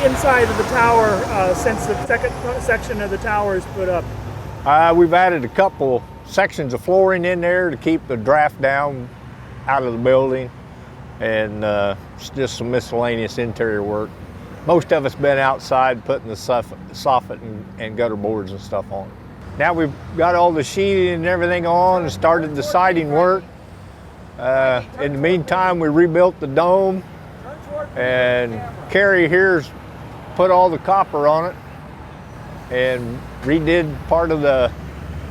the inside of the tower since the second section of the tower is put up? We've added a couple sections of flooring in there to keep the draft down out of the building, and it's just some miscellaneous interior work. Most of it's been outside putting the soffit and gutter boards and stuff on. Now we've got all the sheeting and everything on and started the siding work. In the meantime, we rebuilt the dome, and Carrie here's put all the copper on it and redid part of the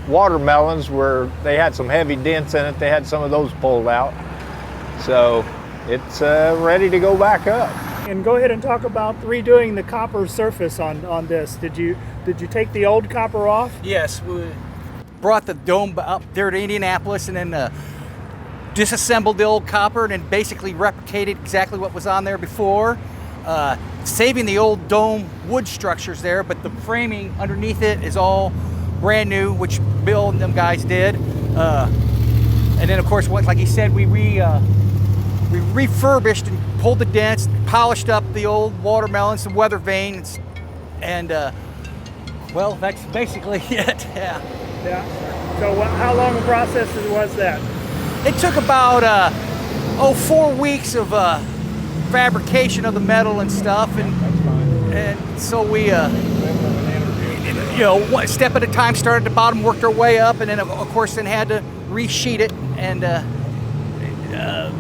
watermelons where they had some heavy dents in it. They had some of those pulled out. So it's ready to go back up. And go ahead and talk about redoing the copper surface on this. Did you take the old copper off? Yes, we brought the dome up there to Indianapolis and then disassembled the old copper and then basically replicated exactly what was on there before, saving the old dome wood structures there, but the framing underneath it is all brand new, which Bill and them guys did. And then of course, like he said, we refurbished and pulled the dents, polished up the old watermelons, some weather vanes, and well, that's basically it. Yeah. So how long a process was that? It took about 4 weeks of fabrication of the metal and stuff, and so we one step at a time, started at the bottom, worked our way up, and then of course then had to resheet it and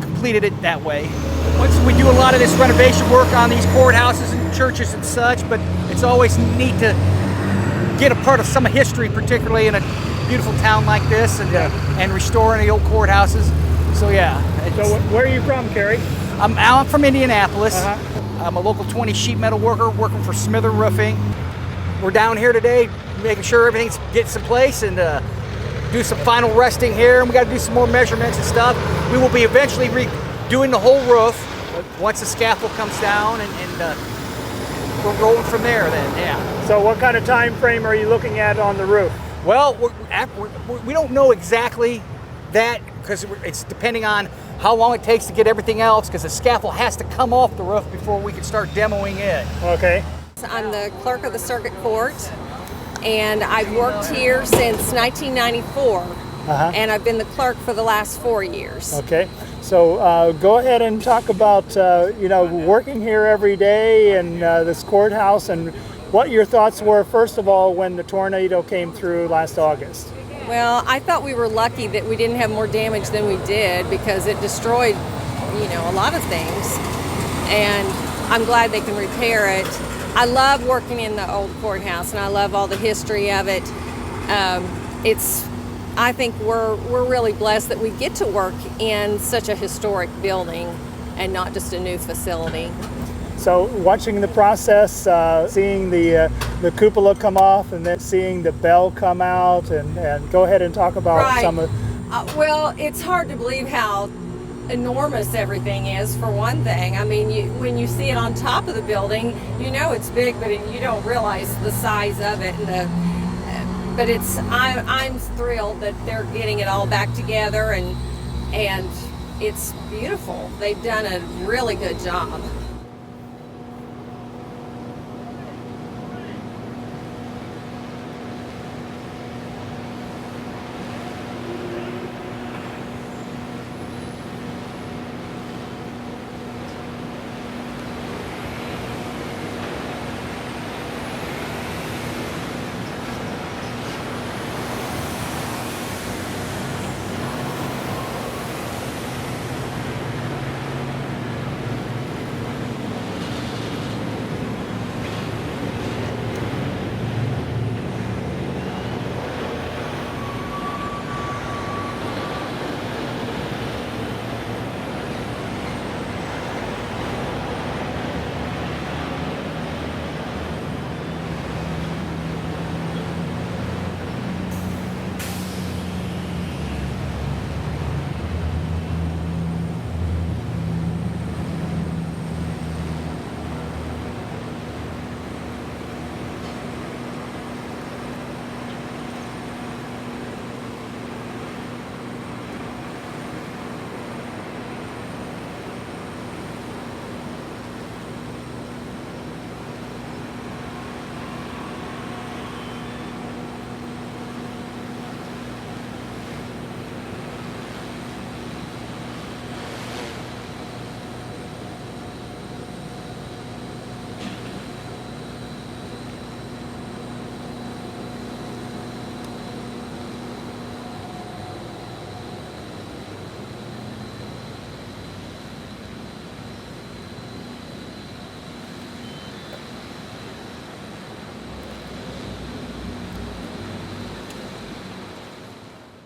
completed it that way. Once we do a lot of this renovation work on these courthouses and churches and such, but it's always neat to get a part of some history, particularly in a beautiful town like this, and restoring the old courthouses. So yeah. So where are you from, Kerry? I'm from Indianapolis. I'm a local 20 sheet metal worker working for Smither Roofing. We're down here today making sure everything's gets in place and do some final resting here, and we got to do some more measurements and stuff. We will be eventually redoing the whole roof once the scaffold comes down, and we're rolling from there then, yeah. So what kind of time frame are you looking at on the roof? Well, we don't know exactly that because it's depending on how long it takes to get everything else, because the scaffold has to come off the roof before we can start demoing it. Okay. I'm the clerk of the circuit court, and I've worked here since 1994, and I've been the clerk for the last 4 years. Okay. So go ahead and talk about working here every day and this courthouse, and what your thoughts were, first of all, when the tornado came through last August. Well, I thought we were lucky that we didn't have more damage than we did, because it destroyed, a lot of things, and I'm glad they can repair it. I love working in the old courthouse, and I love all the history of it. I think we're really blessed that we get to work in such a historic building and not just a new facility. So watching the process, seeing the cupola come off, and then seeing the bell come out, and go ahead and talk about some of. Well, it's hard to believe how enormous everything is, for one thing. I mean, when you see it on top of the building, it's big, but you don't realize the size of it. But I'm thrilled that they're getting it all back together, and it's beautiful. They've done a really good job.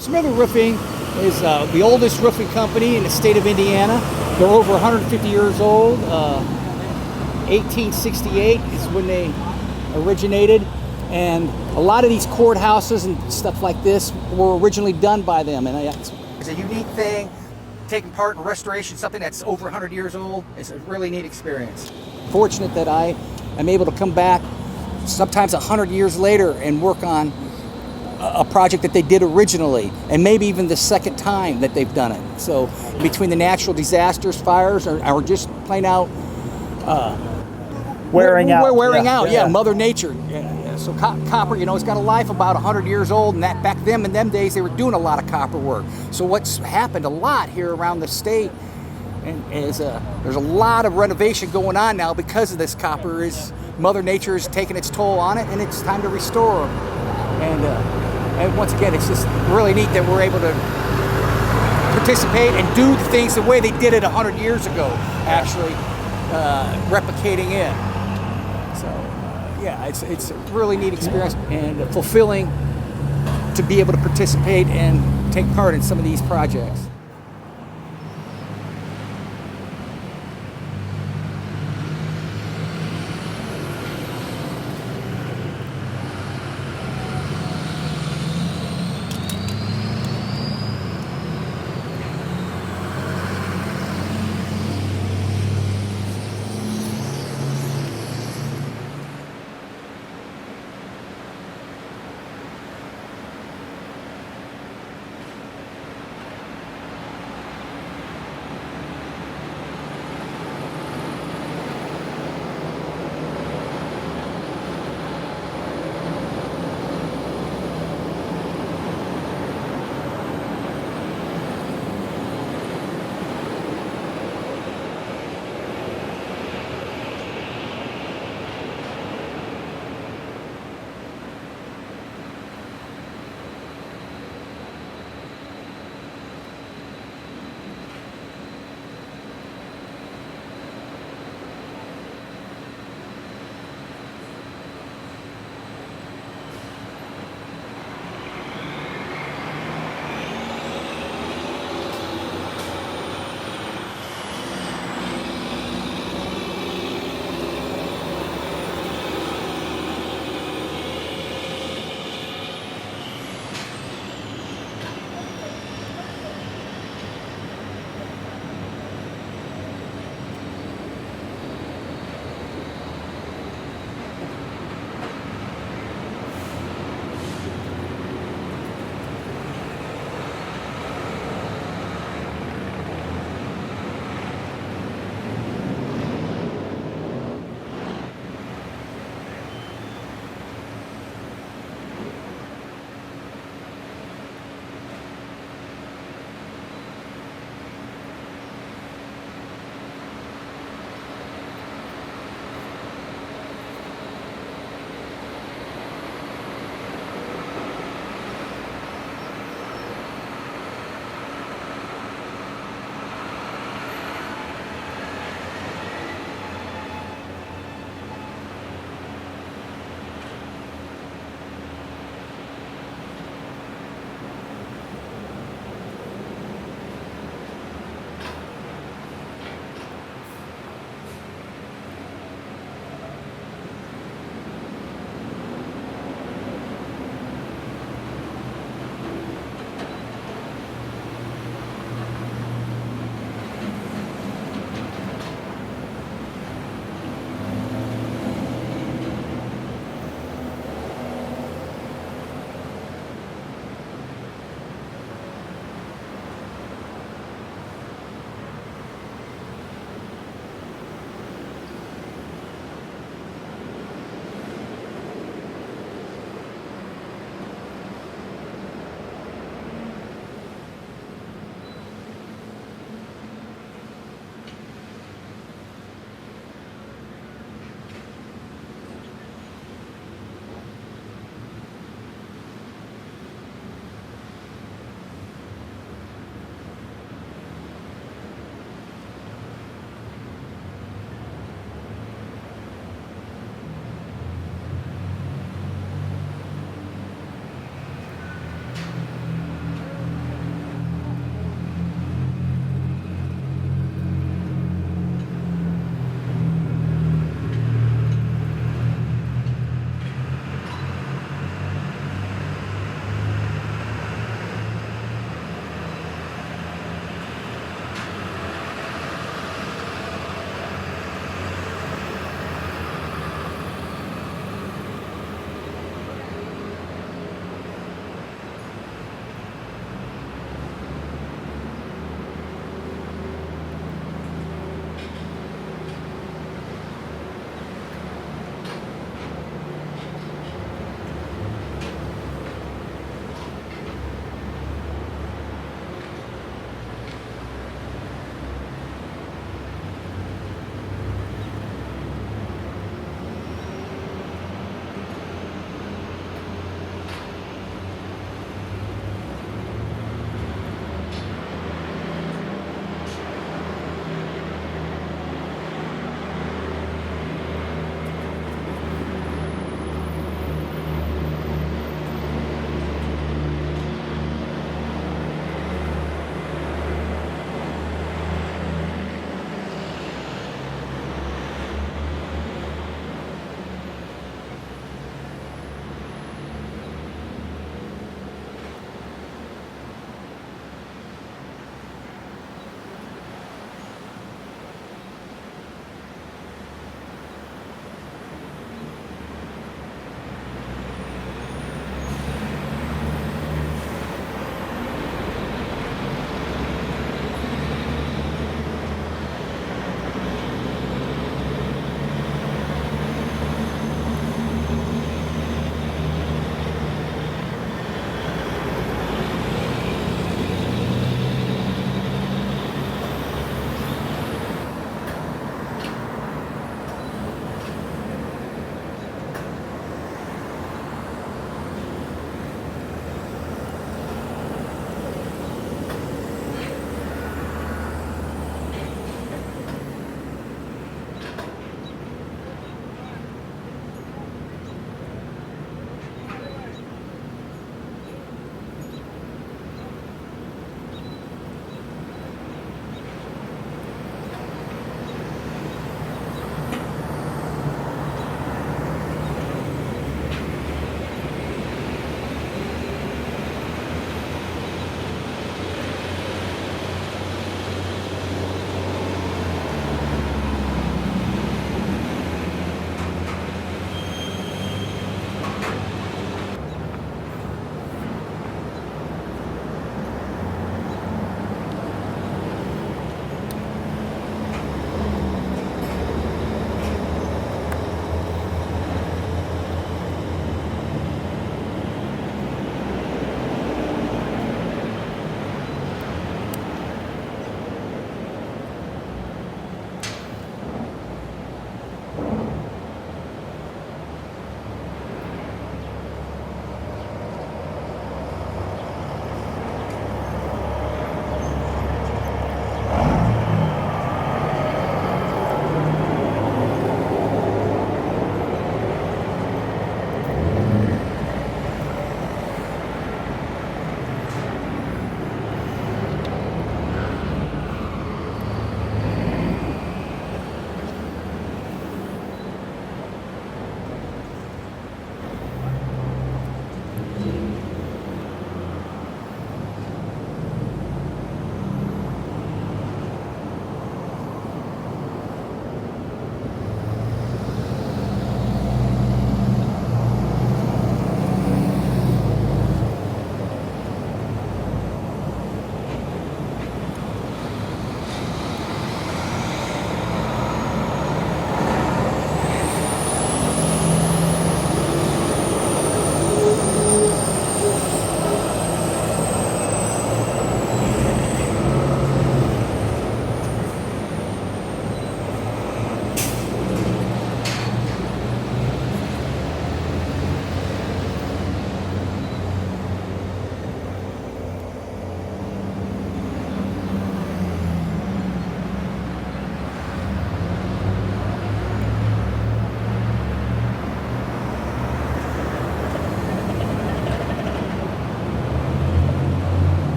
Smither Roofing is the oldest roofing company in the state of Indiana. They're over 150 years old. 1868 is when they originated, and a lot of these courthouses and stuff like this were originally done by them. And it's a unique thing, taking part in restoration, something that's over 100 years old. It's a really neat experience. Fortunate that I am able to come back sometimes 100 years later and work on a project that they did originally, and maybe even the second time that they've done it. So between the natural disasters, fires, or just plain out Wearing out. Yeah, Mother Nature. Yeah. So copper, it's got a life about 100 years old, and that back then in them days they were doing a lot of copper work. So what's happened a lot here around the state, and there's a lot of renovation going on now because of this copper. Is Mother Nature is taking its toll on it, and it's time to restore them. And once again, it's just really neat that we're able to participate and do the things the way they did it 100 years ago, actually replicating it. So, yeah, it's a really neat experience and fulfilling to be able to participate and take part in some of these projects.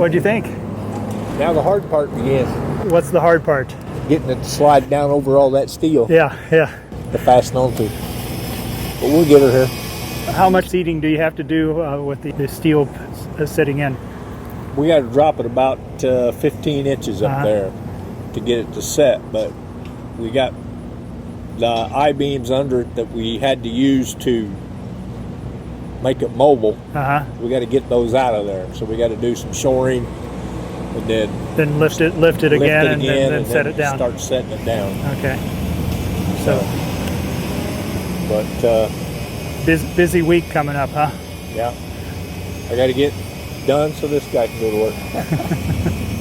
What'd you think? Now the hard part begins. What's the hard part? Getting it to slide down over all that steel Yeah. to fasten onto. But we'll get her here. How much seating do you have to do with the steel sitting in? We got to drop it about 15 inches up there to get it to set, but we got the I-beams under it that we had to use to make it mobile. We got to get those out of there, so we got to do some shoring and then lift it again and then set it down. Start setting it down. Okay. So, but busy week coming up, huh? yeah, I got to get done so this guy can go to work.